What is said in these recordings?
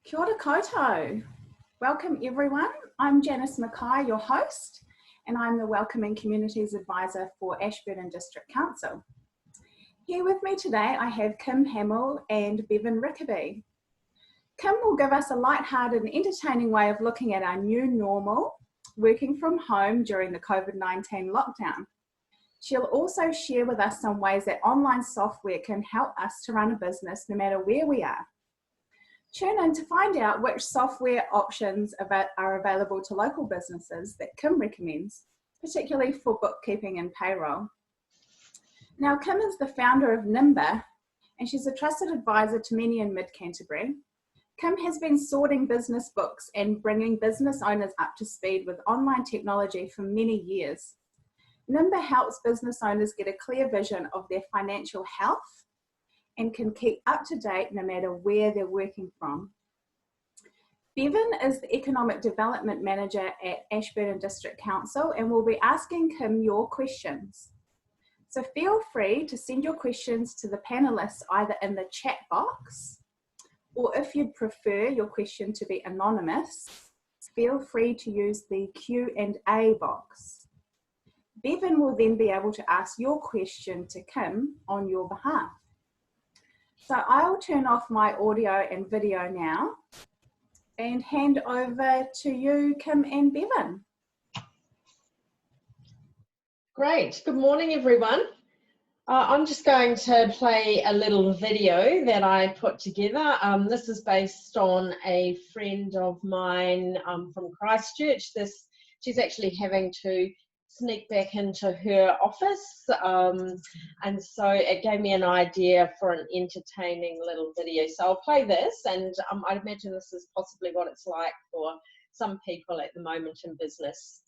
Kia ora koutou. Welcome everyone. I'm Janice Mackay, your host, and I'm the Welcoming Communities Advisor for Ashburton District Council. Here with me today I have Kim Hamill and Bevan Rickaby. Kim will give us a light-hearted and entertaining way of looking at our new normal, working from home during the COVID-19 lockdown. She'll also share with us some ways that online software can help us to run a business no matter where we are. Tune in to find out which software options are available to local businesses that Kim recommends, particularly for bookkeeping and payroll. Now, Kim is the founder of Nimba, and she's a trusted advisor to many in Mid-Canterbury. Kim has been sorting business books and bringing business owners up to speed with online technology for many years. Nimba helps business owners get a clear vision of their financial health and can keep up to date no matter where they're working from. Bevan is the Economic Development Manager at Ashburton District Council and will be asking Kim your questions. So feel free to send your questions to the panelists either in the chat box, or if you'd prefer your question to be anonymous, feel free to use the Q&A box. Bevan will then be able to ask your question to Kim on your behalf. So I'll turn off my audio and video now and hand over to you, Kim and Bevan. Great. Good morning, everyone. I'm just going to play a little video that I put together. This is based on a friend of mine from Christchurch. She's actually having to sneak back into her office, and so it gave me an idea for an entertaining little video. So I'll play this, and I'd imagine this is possibly what it's like for some people at the moment in business.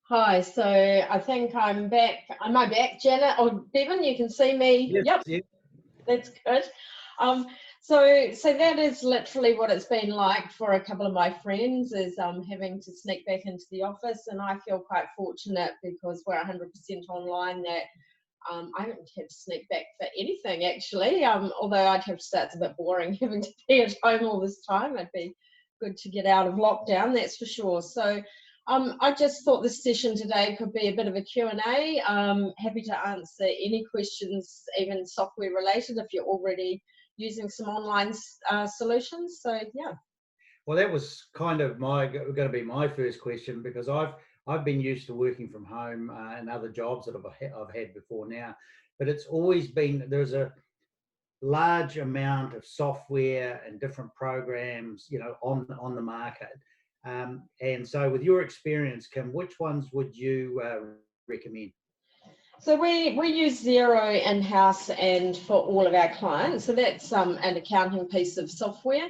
Hi, so I think I'm back. Am I back, Janet? Oh, Bevan, you can see me. Yes, Yep, yes. that's good. Um, so that is literally what it's been like for a couple of my friends, is having to sneak back into the office, and I feel quite fortunate because we're 100% online that I haven't had to sneak back for anything actually. Although I'd have to say it's a bit boring having to be at home all this time. It'd be good to get out of lockdown, that's for sure. So I just thought this session today could be a bit of a Q&A. Happy to answer any questions, even software related, if you're already using some online solutions. So yeah. Well, that was kind of going to be my first question, because I've been used to working from home and other jobs that I've had before now, but it's always been, there's a large amount of software and different programs, on the market. And so, with your experience, Kim, which ones would you recommend? So we use Xero in-house and for all of our clients. So that's an accounting piece of software,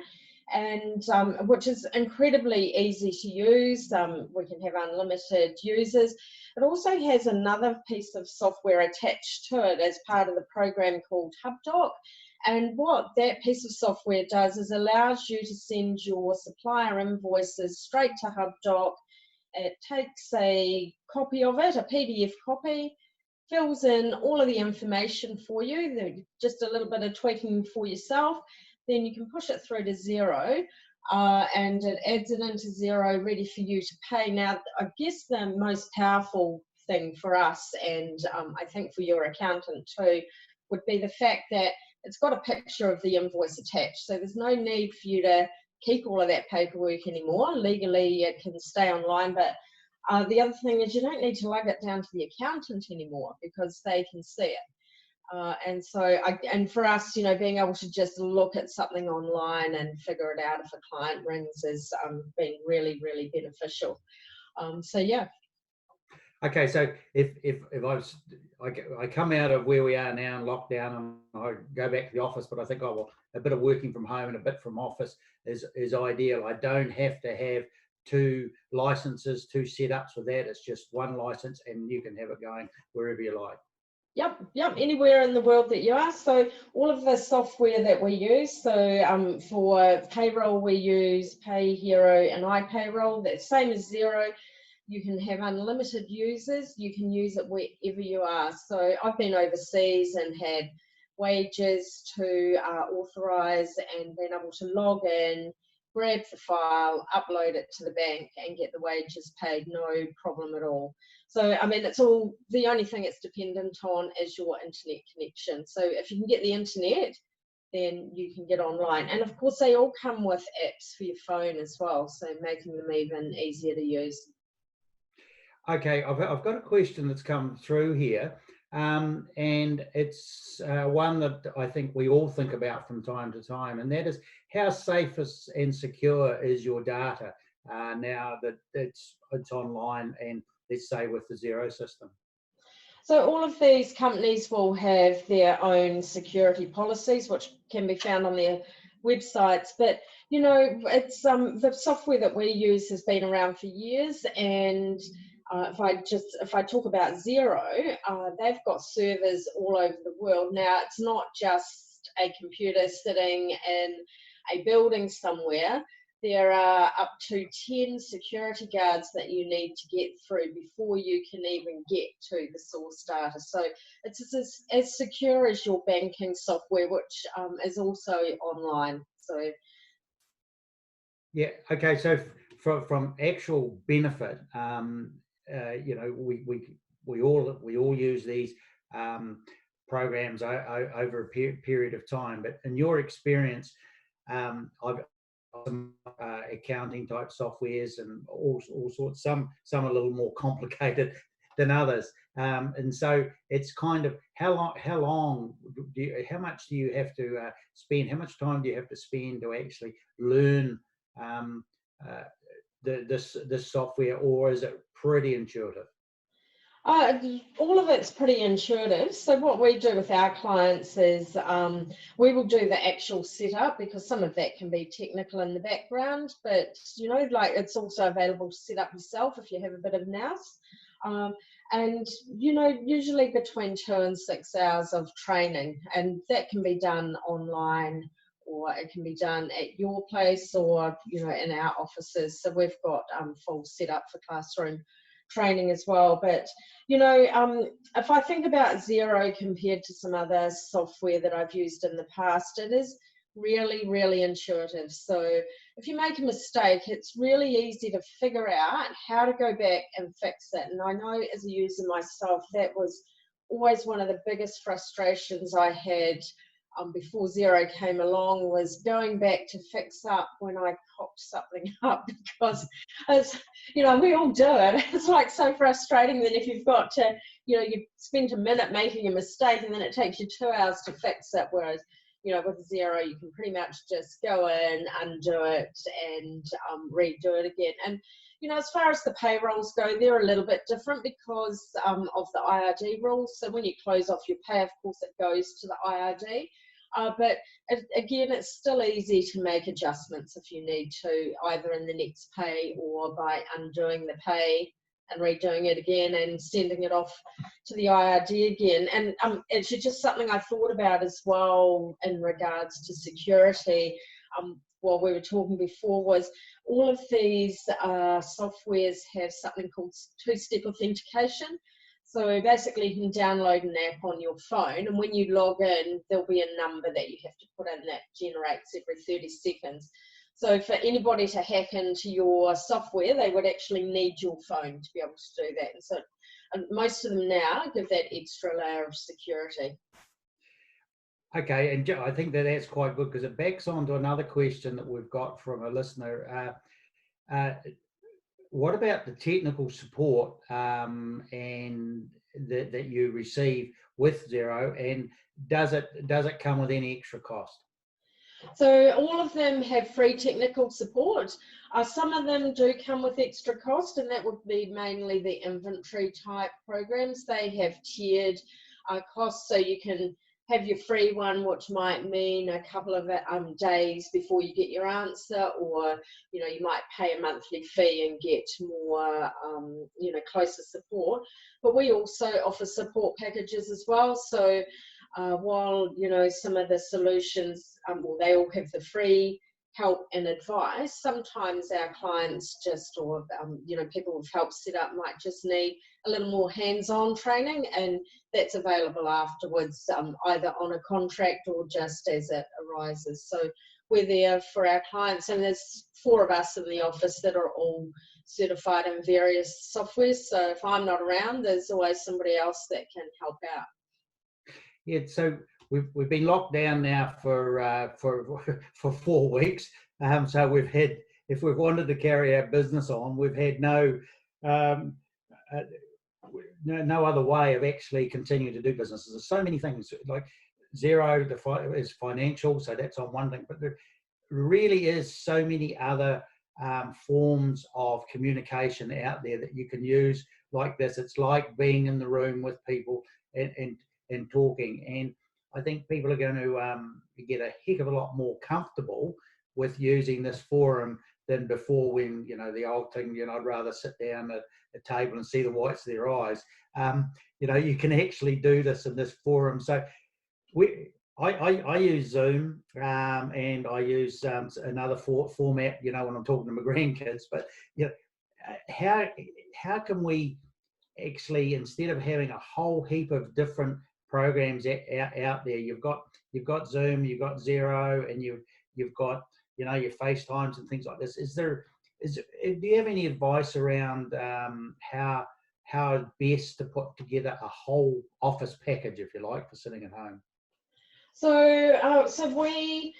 and which is incredibly easy to use. We can have unlimited users. It also has another piece of software attached to it as part of the program called HubDoc. And what that piece of software does is allows you to send your supplier invoices straight to HubDoc. It takes a copy of it, a PDF copy, fills in all of the information for you, just a little bit of tweaking for yourself. Then you can push it through to Xero, and it adds it into Xero ready for you to pay. Now, I guess the most powerful thing for us, and I think for your accountant too, would be the fact that it's got a picture of the invoice attached. So there's no need for you to keep all of that paperwork anymore. Legally, it can stay online, but the other thing is you don't need to lug it down to the accountant anymore because they can see it. And for us, being able to just look at something online and figure it out if a client rings has been really, really beneficial. So yeah. Okay, so if I come out of where we are now in lockdown and I go back to the office, but I think, oh well, a bit of working from home and a bit from office is ideal. I don't have to have two licenses, two setups for that. It's just one license, and you can have it going wherever you like. Yep, anywhere in the world that you are. So all of the software that we use, so for payroll we use PayHero and iPayroll, that's same as Xero. You can have unlimited users. You can use it wherever you are. So I've been overseas and had wages to authorize and been able to log in, grab the file, upload it to the bank and get the wages paid, no problem at all. So, I mean, it's all, the only thing it's dependent on is your internet connection. So if you can get the internet, then you can get online. And of course, they all come with apps for your phone as well, so making them even easier to use. Okay, I've got a question that's come through here, and it's one that I think we all think about from time to time, and that is, how safe and secure is your data now that it's online, and let's say with the Xero system? So all of these companies will have their own security policies, which can be found on their websites. But it's the software that we use has been around for years, and if I talk about Xero, they've got servers all over the world. Now, it's not just a computer sitting in a building somewhere. There are up to 10 security guards that you need to get through before you can even get to the source data. So it's as secure as your banking software, which is also online. So yeah, okay. So from actual benefit, we all use these programs over a period of time. But in your experience, I've some accounting type softwares and all sorts. Some are a little more complicated than others, and so it's kind of how much do you have to spend? How much time do you have to spend to actually learn this software, or is it pretty intuitive? All of it's pretty intuitive. So what we do with our clients is we will do the actual setup, because some of that can be technical in the background, but like it's also available to set up yourself if you have a bit of nous. And usually between 2 and 6 hours of training, and that can be done online, or it can be done at your place, or in our offices. So we've got full setup for classroom training as well. But if I think about Xero compared to some other software that I've used in the past, it is really, really intuitive. So if you make a mistake, it's really easy to figure out how to go back and fix it. And I know as a user myself, that was always one of the biggest frustrations I had before Xero came along, was going back to fix up when I cocked something up, because it's, we all do it. It's like so frustrating that if you've got to, you spend a minute making a mistake and then it takes you 2 hours to fix it, whereas with Xero, you can pretty much just go in, undo it, and redo it again. And as far as the payrolls go, they're a little bit different because of the IRD rules. So when you close off your pay, of course, it goes to the IRD. But again, it's still easy to make adjustments if you need to, either in the next pay or by undoing the pay and redoing it again and sending it off to the IRD again. And actually just something I thought about as well in regards to security, while we were talking before, was all of these softwares have something called two-step authentication. So basically you can download an app on your phone, and when you log in, there'll be a number that you have to put in that generates every 30 seconds. So for anybody to hack into your software, they would actually need your phone to be able to do that. And so most of them now give that extra layer of security. Okay, and I think that's quite good, because it backs on to another question that we've got from a listener. What about the technical support and that you receive with Xero, and does it come with any extra cost? So all of them have free technical support. Some of them do come with extra cost, and that would be mainly the inventory type programs. They have tiered costs, so you can have your free one, which might mean a couple of days before you get your answer, or you might pay a monthly fee and get more closer support. But we also offer support packages as well. So while some of the solutions, they all have the free help and advice, sometimes our clients or people with help set up might just need a little more hands-on training, and that's available afterwards, either on a contract or just as it arises. So we're there for our clients, and there's 4 of us in the office that are all certified in various softwares. So if I'm not around, there's always somebody else that can help out. Yeah, so we've been locked down now for 4 weeks. So we've had, if we've wanted to carry our business on, we've had no other way of actually continuing to do business. There's so many things, like Xero is financial, so that's on one thing, but there really is so many other forms of communication out there that you can use like this. It's like being in the room with people and talking, and I think people are going to get a heck of a lot more comfortable with using this forum than before, when the old thing, I'd rather sit down at a table and see the whites of their eyes. You can actually do this in this forum. So I use Zoom, and I use another format, when I'm talking to my grandkids. But how can we actually, instead of having a whole heap of different programs out there, you've got Zoom, you've got Xero, and you've got your FaceTimes and things like this. Do you have any advice around how best to put together a whole office package, if you like, for sitting at home? So we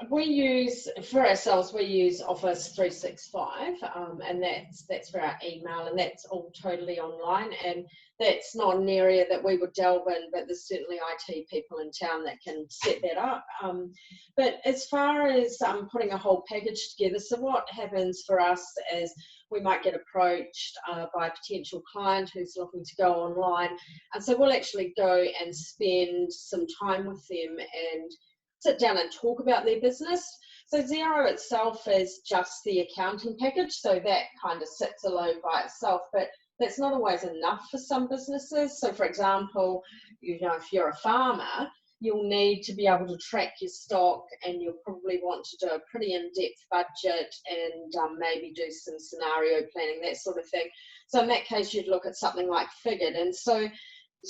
we use, for ourselves, we use Office 365, and that's for our email, and that's all totally online, and that's not an area that we would delve in, but there's certainly IT people in town that can set that up. But as far as putting a whole package together, so what happens for us is we might get approached by a potential client who's looking to go online, and so we'll actually go and spend some time with them and sit down and talk about their business. So Xero itself is just the accounting package, so that kind of sits alone by itself, but that's not always enough for some businesses. So for example, if you're a farmer, you'll need to be able to track your stock, and you'll probably want to do a pretty in-depth budget and maybe do some scenario planning, that sort of thing. So in that case, you'd look at something like Figured, and so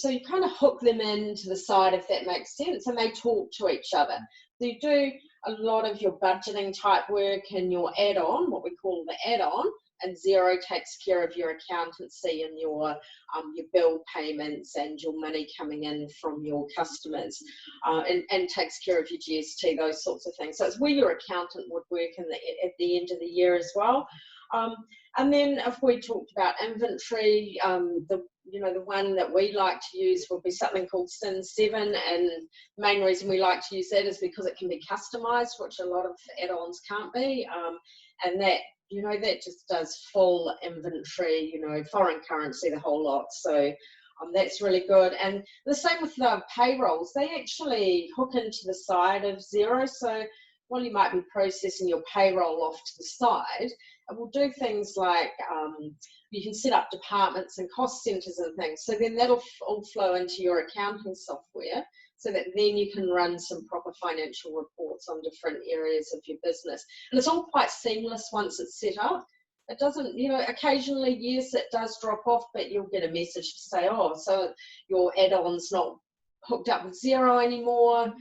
you kind of hook them into the side, if that makes sense, and they talk to each other. So you do a lot of your budgeting type work and your add-on, what we call the add-on, and Xero takes care of your accountancy and your bill payments and your money coming in from your customers, and takes care of your GST, those sorts of things. So it's where your accountant would work at the end of the year as well. And then if we talked about inventory, the one that we like to use will be something called Sin 7, and the main reason we like to use that is because it can be customized, which a lot of add-ons can't be, and that just does full inventory, foreign currency, the whole lot. So that's really good. And the same with the payrolls, they actually hook into the side of Xero. So while you might be processing your payroll off to the side, it will do things like you can set up departments and cost centers and things. So then that'll all flow into your accounting software, so that then you can run some proper financial reports on different areas of your business. And it's all quite seamless once it's set up. It doesn't, occasionally, yes, it does drop off, but you'll get a message to say, oh, so your add-on's not hooked up with Xero anymore,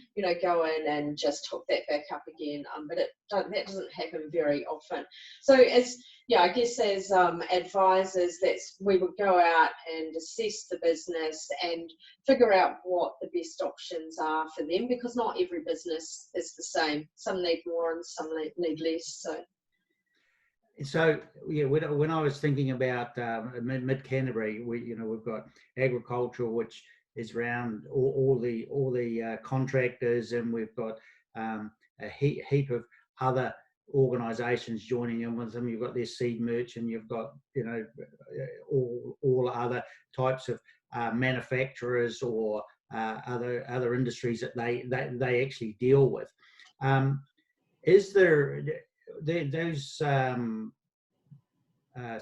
go in and just hook that back up again. But that doesn't happen very often. So I guess as advisors, we would go out and assess the business and figure out what the best options are for them, because not every business is the same. Some need more and some need less. So yeah, when I was thinking about mid Canterbury, we've got agriculture, which is around all the contractors, and we've got a heap of other organisations joining in with them. You've got their seed merchant, you've got all other types of manufacturers or other industries that they actually deal with. Is there those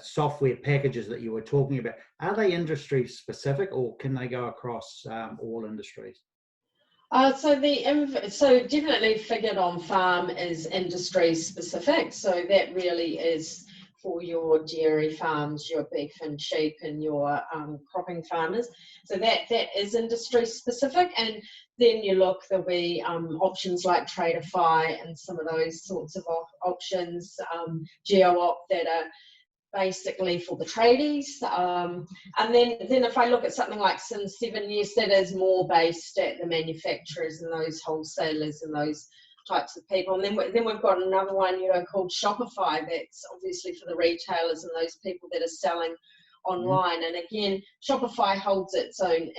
software packages that you were talking about, are they industry specific, or can they go across all industries? So definitely Figured on Farm is industry specific. So that really is for your dairy farms, your beef and sheep, and your cropping farmers. So that is industry specific. And then there'll be options like Tradeify and some of those sorts of options, GeoOp, that are basically for the tradies. And then if I look at something like Sin 7, yes, that is more based at the manufacturers and those wholesalers and those types of people. And then we've got another one, called Shopify, that's obviously for the retailers and those people that are selling online. And again, Shopify holds its own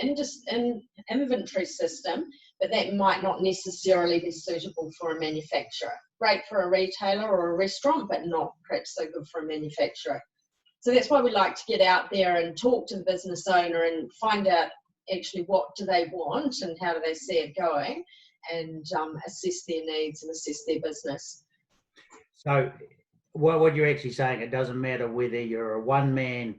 inventory system, but that might not necessarily be suitable for a manufacturer. Great for a retailer or a restaurant, but not perhaps so good for a manufacturer. So that's why we like to get out there and talk to the business owner and find out actually what do they want and how do they see it going, and assess their needs and assess their business. So what you're actually saying, it doesn't matter whether you're a one-man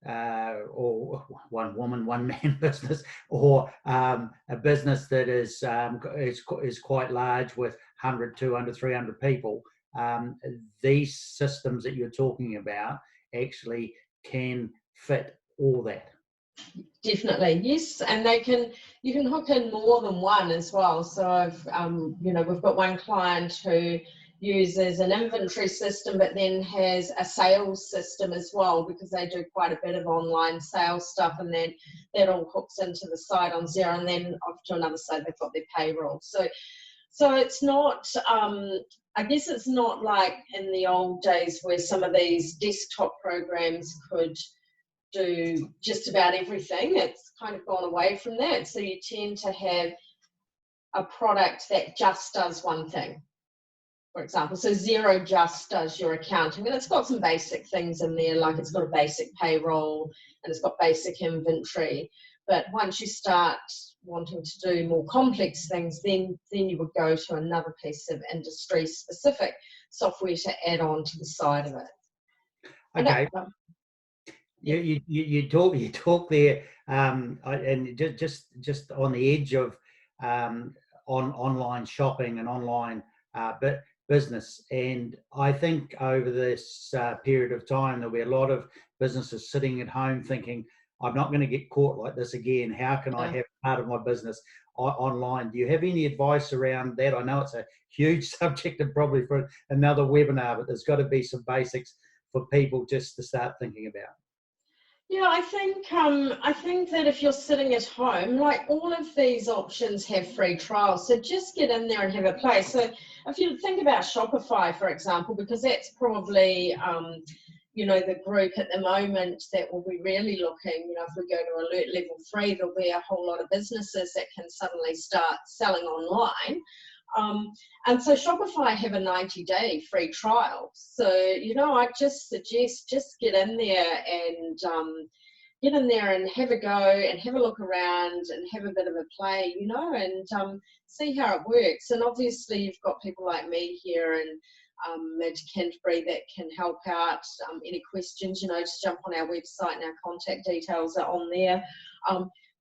or one woman, one man business, or a business that is quite large with 100, 200, 300 people. These systems that you're talking about actually can fit all that. Definitely, yes, and you can hook in more than one as well. So we've got one client who uses an inventory system, but then has a sales system as well, because they do quite a bit of online sales stuff, and then that all hooks into the side on Xero, and then off to another side they've got their payroll. So So it's not, I guess it's not like in the old days where some of these desktop programs could do just about everything. It's kind of gone away from that. So you tend to have a product that just does one thing, for example. So Xero just does your accounting, and it's got some basic things in there, like it's got a basic payroll and it's got basic inventory. But once you start wanting to do more complex things, then you would go to another piece of industry specific software to add on to the side of it. Okay. You talk there, and just on the edge of on online shopping and online business. And I think over this period of time, there'll be a lot of businesses sitting at home thinking, I'm not going to get caught like this again. How can I have part of my business online? Do you have any advice around that? I know it's a huge subject and probably for another webinar, but there's got to be some basics for people just to start thinking about. Yeah, I think that if you're sitting at home, like all of these options have free trials, so just get in there and have a play. So if you think about Shopify, for example, because that's probably the group at the moment that will be really looking, if we go to alert level 3, there'll be a whole lot of businesses that can suddenly start selling online. And so Shopify have a 90-day free trial. So, I just suggest just get in there and have a go and have a look around and have a bit of a play, and see how it works. And obviously you've got people like me here and at Canterbury that can help out. Any questions, just jump on our website and our contact details are on there.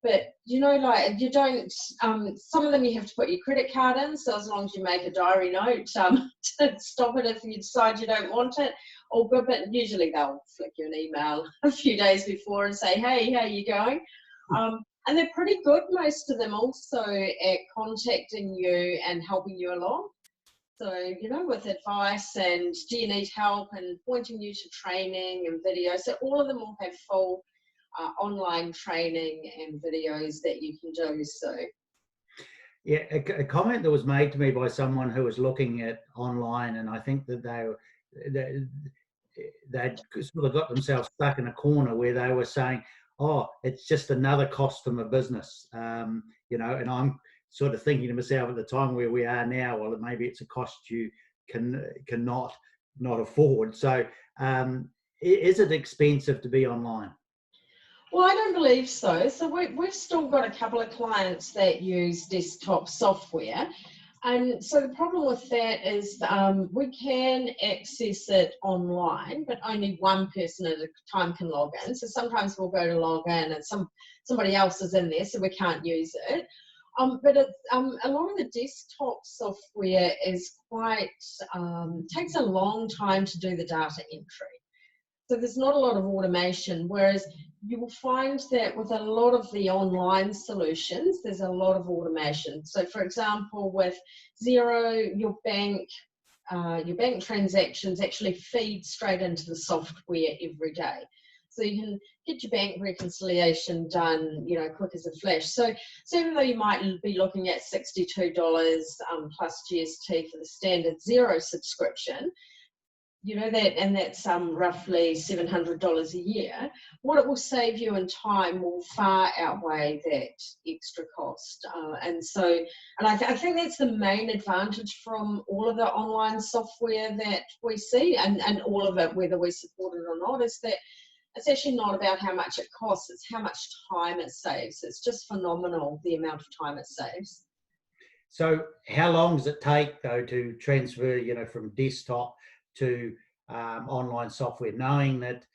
But you don't, some of them you have to put your credit card in, so as long as you make a diary note to stop it if you decide you don't want it, all good. But usually they'll flick you an email a few days before and say, hey, how are you going? And they're pretty good, most of them also, at contacting you and helping you along. So, with advice and do you need help and pointing you to training and videos. So all of them will have full online training and videos that you can do. So, yeah, a comment that was made to me by someone who was looking at online, and I think that they'd sort of got themselves stuck in a corner where they were saying, "Oh, it's just another cost to my business," and I'm sort of thinking to myself at the time where we are now, well, maybe it's a cost you cannot afford. So, is it expensive to be online? Well, I don't believe so. So we've still got a couple of clients that use desktop software. And so the problem with that is we can access it online, but only one person at a time can log in. So sometimes we'll go to log in and somebody else is in there, so we can't use it. But a lot of the desktop software is takes a long time to do the data entry. So there's not a lot of automation, whereas you will find that with a lot of the online solutions, there's a lot of automation. So for example, with Xero, your bank transactions actually feed straight into the software every day. So you can get your bank reconciliation done, quick as a flash. So even though you might be looking at $62 plus GST for the standard Xero subscription, that's roughly $700 a year. What it will save you in time will far outweigh that extra cost. And I think that's the main advantage from all of the online software that we see, and all of it, whether we support it or not, is that it's actually not about how much it costs, it's how much time it saves. It's just phenomenal, the amount of time it saves. So how long does it take, though, to transfer, from desktop to online software, knowing that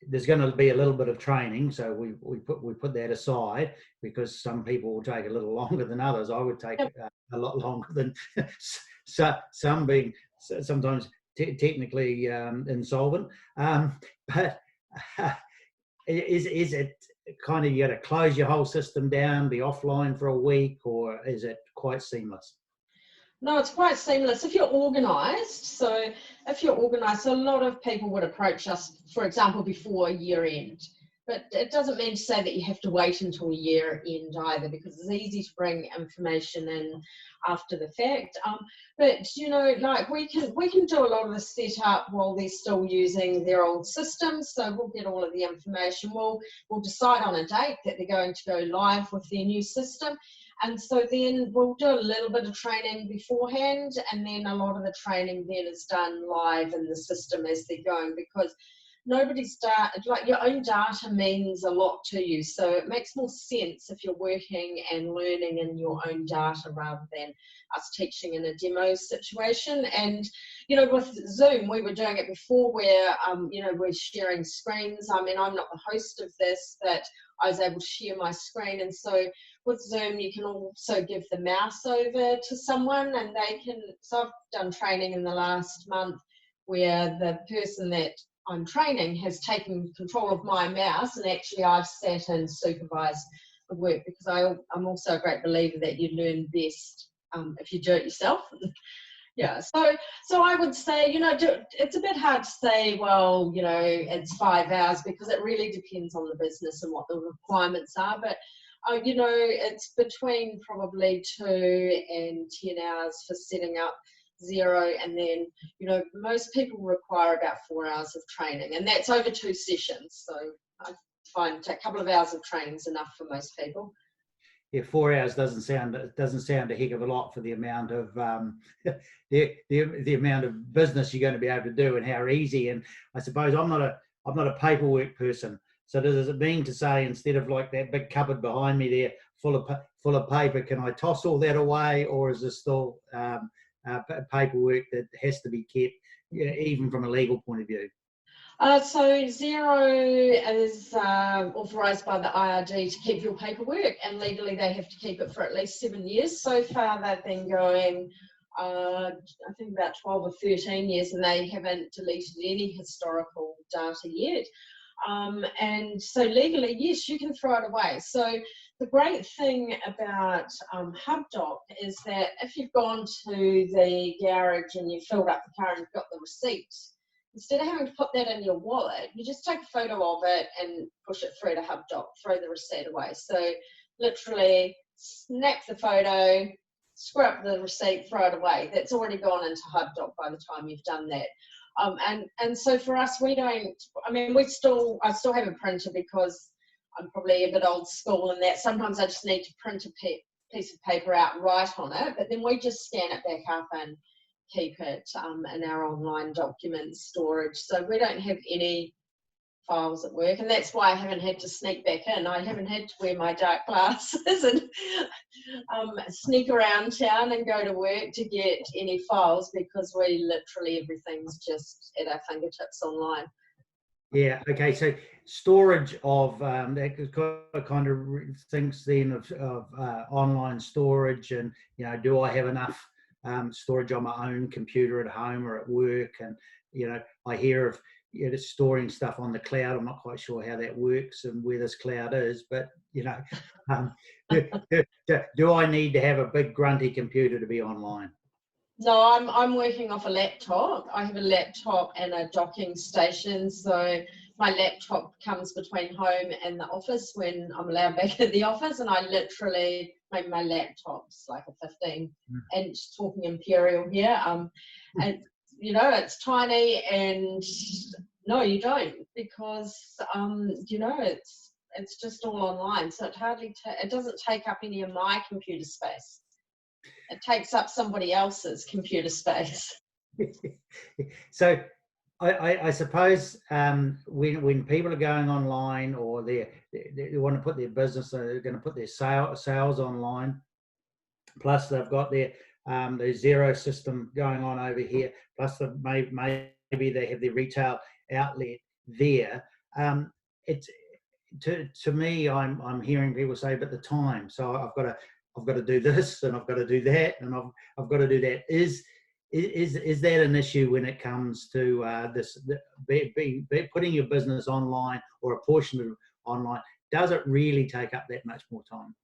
there's going to be a little bit of training? So we put that aside because some people will take a little longer than others. I would take a lot longer than some being sometimes technically insolvent. But is it kind of you got to close your whole system down, be offline for a week, or is it quite seamless? No, it's quite seamless if you're organised. So a lot of people would approach us, for example, before year end. But it doesn't mean to say that you have to wait until year end either, because it's easy to bring information in after the fact. But you know, like we can do a lot of the setup while they're still using their old systems. So we'll get all of the information. We'll decide on a date that they're going to go live with their new system. And so then we'll do a little bit of training beforehand, and then a lot of the training then is done live in the system as they're going, because nobody's data, like your own data means a lot to you. So it makes more sense if you're working and learning in your own data rather than us teaching in a demo situation. And, you know, with Zoom, we were doing it before where, you know, we're sharing screens. I mean, I'm not the host of this, but I was able to share my screen. And so with Zoom, you can also give the mouse over to someone and they can, so I've done training in the last month where the person that I'm training has taken control of my mouse, and actually I've sat and supervised the work, because I'm also a great believer that you learn best if you do it yourself. Yeah, so I would say, you know, it's a bit hard to say, well, you know, it's 5 hours, because it really depends on the business and what the requirements are. But you know, it's between probably 2 and 10 hours for setting up Xero, and then, you know, most people require about 4 hours of training, and that's over 2 sessions. So I find a couple of hours of training is enough for most people. Yeah, 4 hours doesn't sound a heck of a lot for the amount of the amount of business you're going to be able to do and how easy. And I suppose I'm not a paperwork person. So does it mean to say, instead of like that big cupboard behind me there full of paper, can I toss all that away, or is there still paperwork that has to be kept, even from a legal point of view? So Xero is authorised by the IRD to keep your paperwork, and legally they have to keep it for at least 7 years. So far they've been going, I think about 12 or 13 years, and they haven't deleted any historical data yet. And so legally, yes, you can throw it away. So the great thing about HubDoc is that if you've gone to the garage and you filled up the car and you've got the receipt, instead of having to put that in your wallet, you just take a photo of it and push it through to HubDoc, throw the receipt away. So literally snap the photo, scrub the receipt, throw it away. That's already gone into HubDoc by the time you've done that. And so for us, we don't, I mean, I still have a printer, because I'm probably a bit old school in that sometimes I just need to print a piece of paper out, write on it, but then we just scan it back up and keep it in our online document storage. So we don't have any files at work, and that's why I haven't had to sneak back in. I haven't had to wear my dark glasses and sneak around town and go to work to get any files, because we literally, everything's just at our fingertips online. Yeah, okay, so storage of that kind of thinks then of online storage, and, you know, do I have enough storage on my own computer at home or at work? And, you know, I hear of, you know, storing stuff on the cloud. I'm not quite sure how that works and where this cloud is, but, you know, do I need to have a big grunty computer to be online? No, I'm working off a laptop. I have a laptop and a docking station, so my laptop comes between home and the office when I'm allowed back at the office, and I literally, my laptop's like a 15-inch talking imperial here, and you know, it's tiny, and no, you don't, because you know, it's just all online, so it doesn't take up any of my computer space. It takes up somebody else's computer space. So I suppose when people are going online, or they want to put their business, they're going to put their sales online, plus they've got their Xero system going on over here, plus maybe they have their retail outlet there. It's to me, I'm hearing people say, but the time. So I've got to do this, and I've got to do that, and I've got to do that. Is that an issue when it comes to putting your business online, or a portion of it online? Does it really take up that much more time?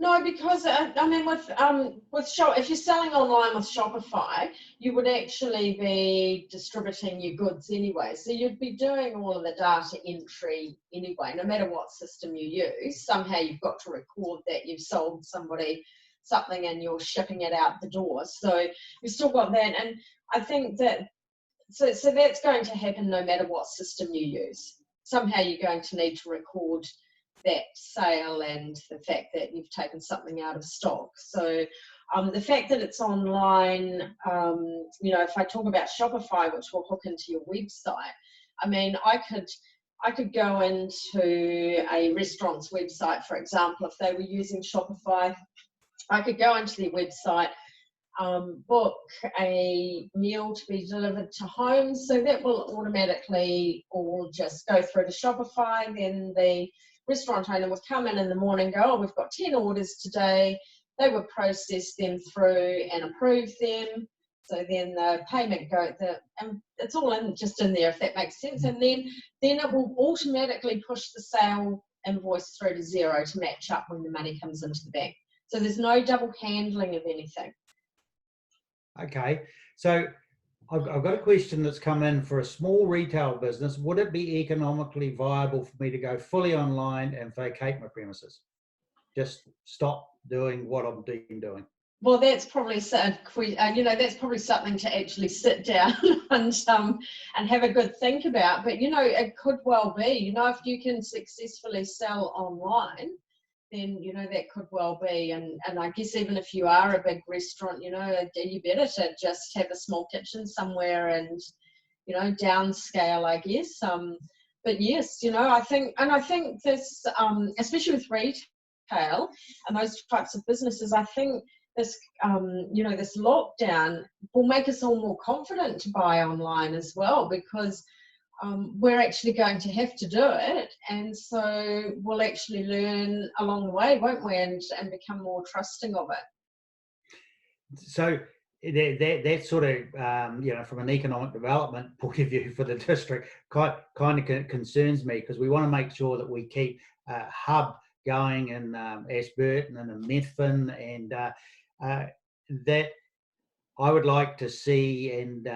No, because I mean, if you're selling online with Shopify, you would actually be distributing your goods anyway. So you'd be doing all of the data entry anyway, no matter what system you use. Somehow you've got to record that you've sold somebody something and you're shipping it out the door. So you've still got that, and I think that so that's going to happen no matter what system you use. Somehow you're going to need to record that sale and the fact that you've taken something out of stock. So the fact that it's online, if I talk about Shopify, which will hook into your website, I mean, I could go into a restaurant's website, for example, if they were using Shopify, I could go into their website, book a meal to be delivered to home. So that will automatically all just go through to Shopify. Then the restaurant owner would come in the morning and go, oh, we've got 10 orders today. They would process them through and approve them. So then the payment and it's all just in there, if that makes sense. And then it will automatically push the sale invoice through to zero to match up when the money comes into the bank. So there's no double handling of anything. Okay, so I've got a question that's come in for a small retail business. Would it be economically viable for me to go fully online and vacate my premises? Just stop doing what I'm doing. Well, that's probably that's probably something to actually sit down and have a good think about. But it could well be. If you can successfully sell online, then that could well be. And I guess even if you are a big restaurant, you better to just have a small kitchen somewhere and downscale, I guess. But yes, I think this, especially with retail and those types of businesses, I think this this lockdown will make us all more confident to buy online as well, because we're actually going to have to do it, and so we'll actually learn along the way, won't we, and become more trusting of it. So that sort of from an economic development point of view for the district kind of concerns me, because we want to make sure that we keep a hub going in Ashburton and in Methven, and that I would like to see and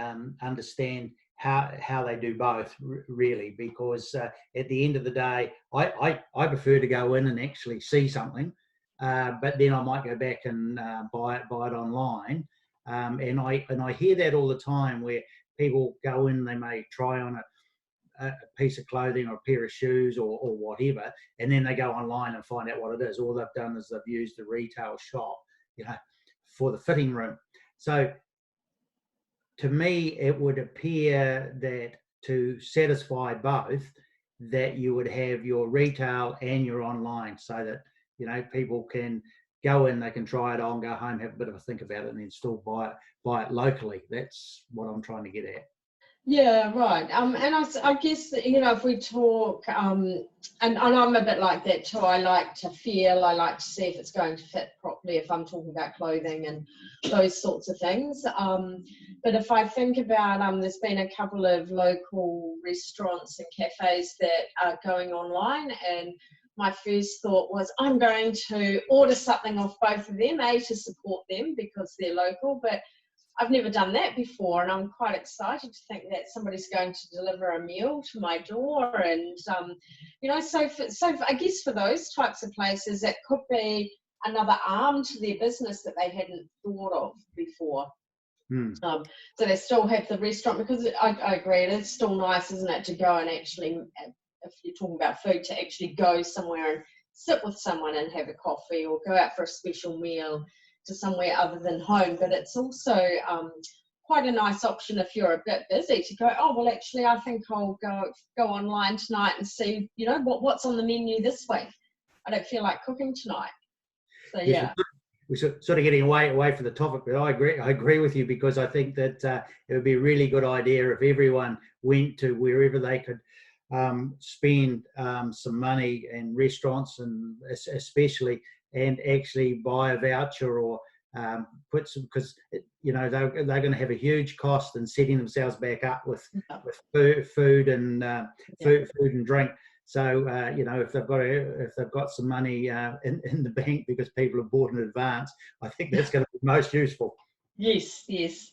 understand how they do both, really, because at the end of the day, I prefer to go in and actually see something, but then I might go back and buy it online, and I hear that all the time, where people go in, they may try on a piece of clothing or a pair of shoes or whatever, and then they go online and find out what it is. All they've done is they've used the retail shop, for the fitting room. So to me, it would appear that to satisfy both, that you would have your retail and your online, so that people can go in, they can try it on, go home, have a bit of a think about it, and then still buy it locally. That's what I'm trying to get at. Yeah, right. And I guess, if we talk, and I'm a bit like that too. I like to see if it's going to fit properly if I'm talking about clothing and those sorts of things. But if I think about, there's been a couple of local restaurants and cafes that are going online, and my first thought was, I'm going to order something off both of them, to support them because they're local, but I've never done that before, and I'm quite excited to think that somebody's going to deliver a meal to my door. And so I guess for those types of places, it could be another arm to their business that they hadn't thought of before. So they still have the restaurant, because I agree, it is still nice, isn't it, to go and actually, if you're talking about food, to actually go somewhere and sit with someone and have a coffee, or go out for a special meal to somewhere other than home. But it's also quite a nice option if you're a bit busy, to go, oh, well, actually, I think I'll go online tonight and see, what's on the menu this week. I don't feel like cooking tonight. So yeah. We're sort of getting away from the topic, but I agree with you, because I think that it would be a really good idea if everyone went to wherever they could spend some money in restaurants, and especially, and actually buy a voucher or put some, because they're going to have a huge cost in setting themselves back up with food and food and drink. So if they've got some money in the bank because people have bought in advance, I think that's going to be most useful. Yes, yes.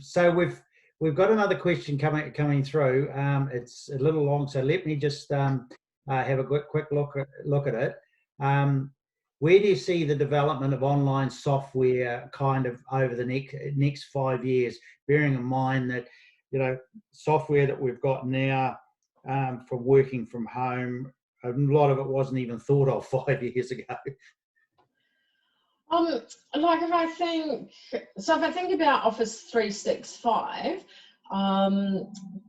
So we've got another question coming through. It's a little long, so let me just have a quick look at it. Where do you see the development of online software kind of over the next 5 years, bearing in mind that software that we've got now for working from home, a lot of it wasn't even thought of 5 years ago. Like if I think about Office 365,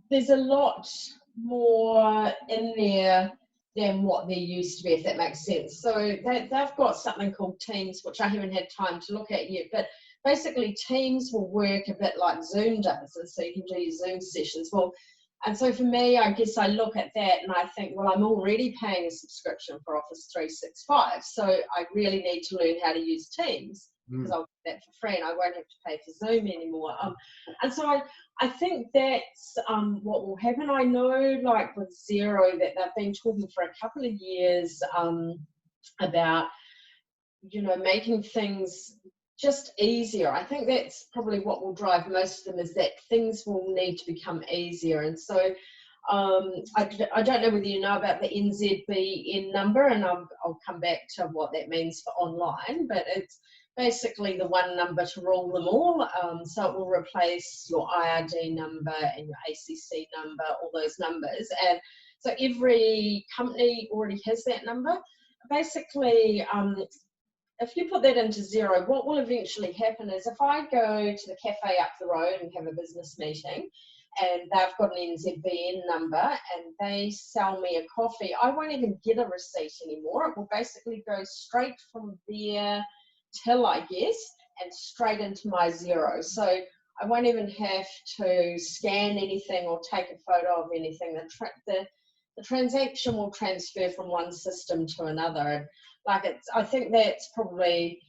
there's a lot more in there than what there used to be, if that makes sense. So they've got something called Teams, which I haven't had time to look at yet, but basically Teams will work a bit like Zoom does, and so you can do your Zoom sessions. Well, and so for me, I guess I look at that and I think, well, I'm already paying a subscription for Office 365, so I really need to learn how to use Teams, because I'll get that for free and I won't have to pay for Zoom anymore. And so I think that's what will happen. I know, like with Xero, that they've been talking for a couple of years about, making things just easier. I think that's probably what will drive most of them, is that things will need to become easier. And so I don't know whether you know about the NZBN number, and I'll come back to what that means for online, but it's basically the one number to rule them all. So it will replace your IRD number and your ACC number, all those numbers. And so every company already has that number. Basically, if you put that into Xero, what will eventually happen is, if I go to the cafe up the road and have a business meeting and they've got an NZBN number and they sell me a coffee, I won't even get a receipt anymore. It will basically go straight from their till, I guess, and straight into my Xero. So I won't even have to scan anything or take a photo of anything. The transaction will transfer from one system to another. I think that's probably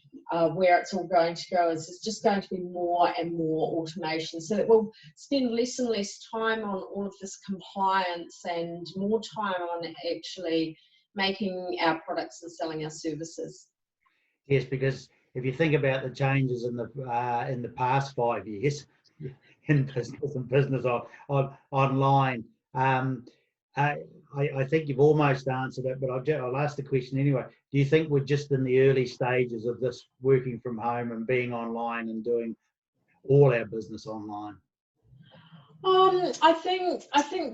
where it's all going to go. Is just going to be more and more automation, so that we'll spend less and less time on all of this compliance and more time on actually making our products and selling our services. Yes, because if you think about the changes in the past 5 years in business online, I think you've almost answered it, but I'll ask the question anyway. Do you think we're just in the early stages of this working from home and being online and doing all our business online? I think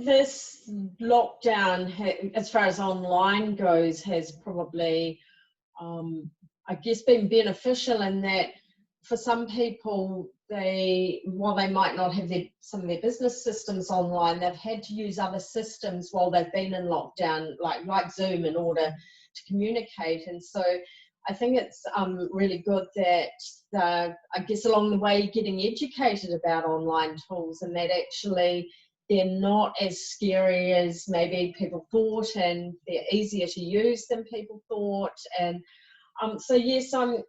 this lockdown, as far as online goes, has probably, I guess, been beneficial in that for some people, while they might not have some of their business systems online, they've had to use other systems while they've been in lockdown, like Zoom, in order to communicate. And so I think it's really good that I guess along the way, getting educated about online tools, and that actually they're not as scary as maybe people thought, and they're easier to use than people thought. And so yes, I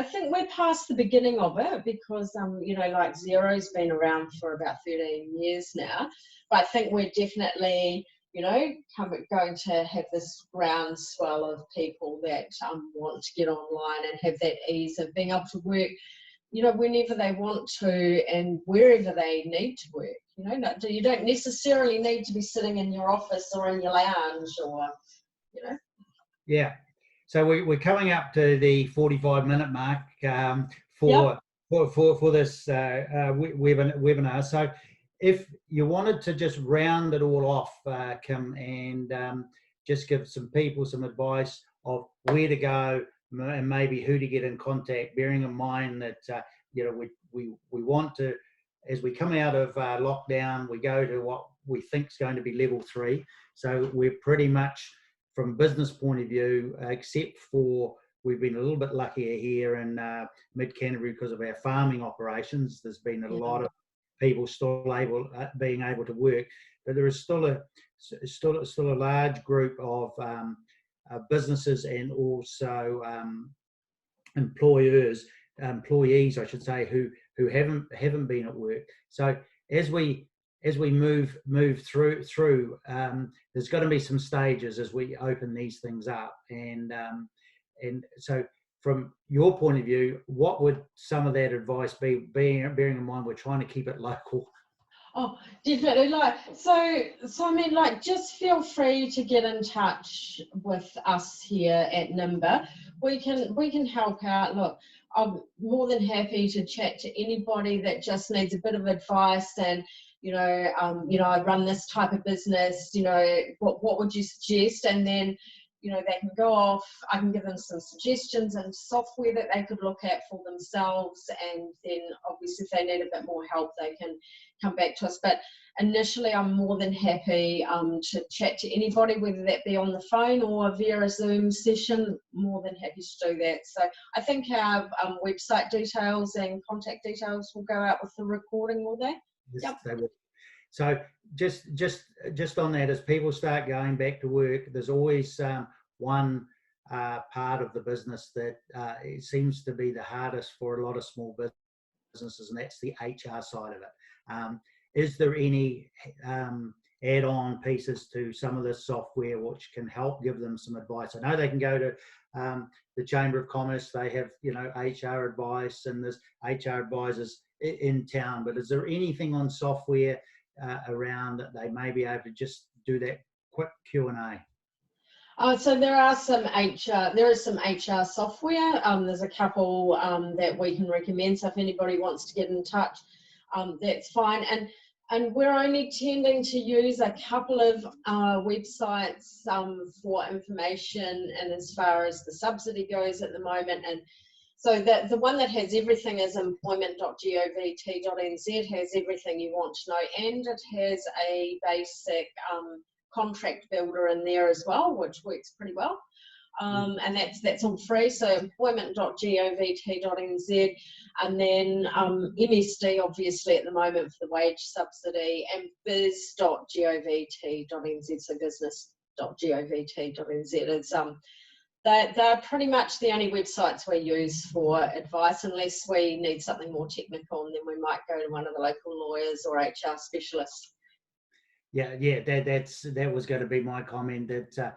think we're past the beginning of it, because like Xero's been around for about 13 years now, but I think we're definitely going to have this groundswell of people that want to get online and have that ease of being able to work whenever they want to and wherever they need to work. You don't necessarily need to be sitting in your office or in your lounge, or Yeah. So we're coming up to the 45-minute mark for this webinar. So if you wanted to just round it all off, Kim, and just give some people some advice of where to go and maybe who to get in contact, bearing in mind that we want to, as we come out of lockdown, we go to what we think is going to be level 3. So we're pretty much, from a business point of view, except for we've been a little bit luckier here in mid-Canterbury because of our farming operations. There's been a lot of people still being able to work, but there is still a large group of businesses and also employees, I should say, who haven't been at work. So as we as we move through, there's got to be some stages as we open these things up, and so from your point of view, what would some of that advice be, bearing in mind we're trying to keep it local? Oh, definitely. So I mean, just feel free to get in touch with us here at Nimba. We can help out. Look, I'm more than happy to chat to anybody that just needs a bit of advice. And I run this type of business. What would you suggest? And then, they can go off. I can give them some suggestions and software that they could look at for themselves. And then, obviously, if they need a bit more help, they can come back to us. But initially, I'm more than happy to chat to anybody, whether that be on the phone or via a Zoom session. More than happy to do that. So I think our website details and contact details will go out with the recording, will they? Yes, yep. They will. So just on that, as people start going back to work, there's always one part of the business that it seems to be the hardest for a lot of small businesses, and that's the HR side of it. Is there any add-on pieces to some of this software which can help give them some advice? I know they can go to the Chamber of Commerce. They have HR advice, and there's HR advisors in town. But is there anything on software around that they may be able to just do that quick Q&A? So there is some HR software. There's a couple that we can recommend. So if anybody wants to get in touch, that's fine. And we're only tending to use a couple of websites for information, and as far as the subsidy goes at the moment. And so the one that has everything is employment.govt.nz, has everything you want to know, and it has a basic contract builder in there as well, which works pretty well. And that's all free. So employment.govt.nz, and then MSD obviously at the moment for the wage subsidy, and biz.govt.nz, so business.govt.nz. It's they're pretty much the only websites we use for advice, unless we need something more technical, and then we might go to one of the local lawyers or HR specialists. Yeah, that was going to be my comment, that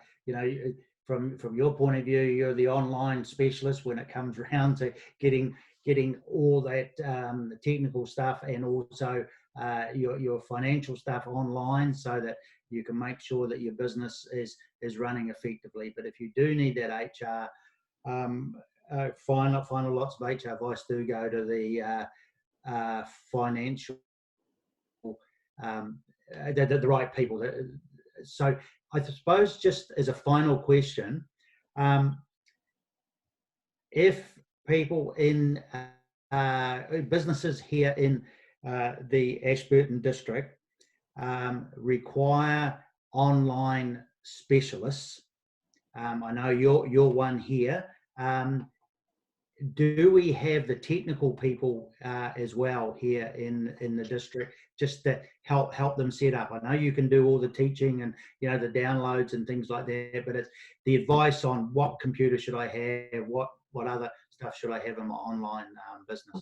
from your point of view, you're the online specialist when it comes around to getting all that the technical stuff, and also your financial stuff online, so that you can make sure that your business is running effectively. But if you do need that HR, find lots of HR advice, do go to the financial the right people. So I suppose, just as a final question, if people in businesses here in the Ashburton district require online specialists, I know you're one here, do we have the technical people as well here in the district, just to help them set up? I know you can do all the teaching and the downloads and things like that, but it's the advice on what computer should I have, what other stuff should I have in my online business.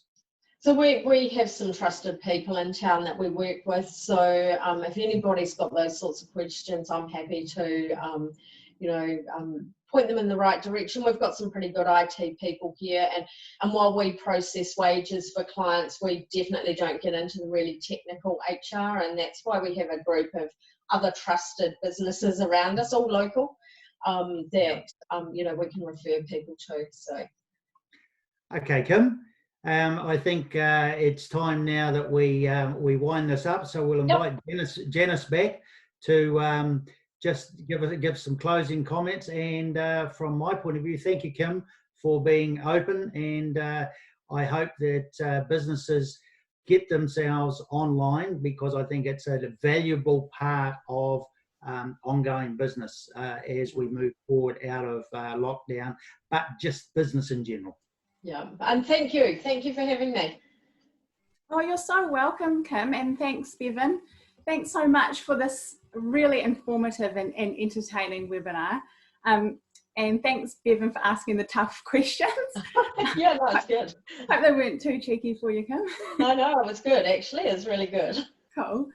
So we have some trusted people in town that we work with. So if anybody's got those sorts of questions, I'm happy to point them in the right direction. We've got some pretty good IT people here, and while we process wages for clients, we definitely don't get into the really technical HR, and that's why we have a group of other trusted businesses around us, all local, that we can refer people to. So okay, Kim, I think it's time now that we wind this up, so we'll invite Janice back to just give some closing comments. And from my point of view, thank you, Kim, for being open. And I hope that businesses get themselves online, because I think it's a valuable part of ongoing business as we move forward out of lockdown, but just business in general. Yeah, and thank you for having me. Oh, you're so welcome, Kim, and thanks, Bevan. Thanks so much for this really informative and entertaining webinar. And thanks, Bevan, for asking the tough questions. Yeah, that's good. Hope they weren't too cheeky for you, Kim. No, it was good, actually. It was really good. Cool.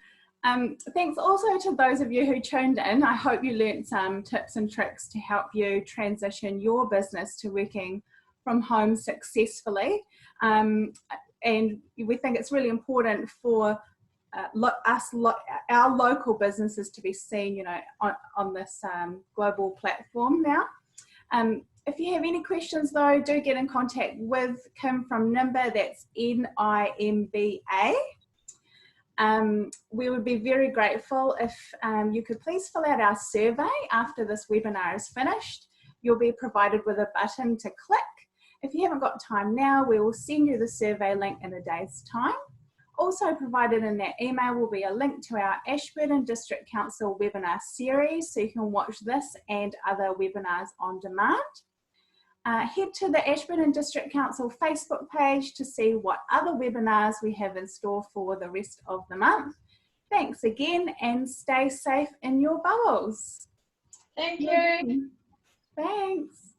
Thanks also to those of you who tuned in. I hope you learnt some tips and tricks to help you transition your business to working from home successfully. And we think it's really important for our local businesses to be seen, on this global platform now. If you have any questions though, do get in contact with Kim from Nimba, that's Nimba. We would be very grateful if you could please fill out our survey after this webinar is finished. You'll be provided with a button to click. If you haven't got time now, we will send you the survey link in a day's time. Also provided in that email will be a link to our Ashburton District Council webinar series, so you can watch this and other webinars on demand. Head to the Ashburton District Council Facebook page to see what other webinars we have in store for the rest of the month. Thanks again and stay safe in your bubbles. Thank you. Thanks.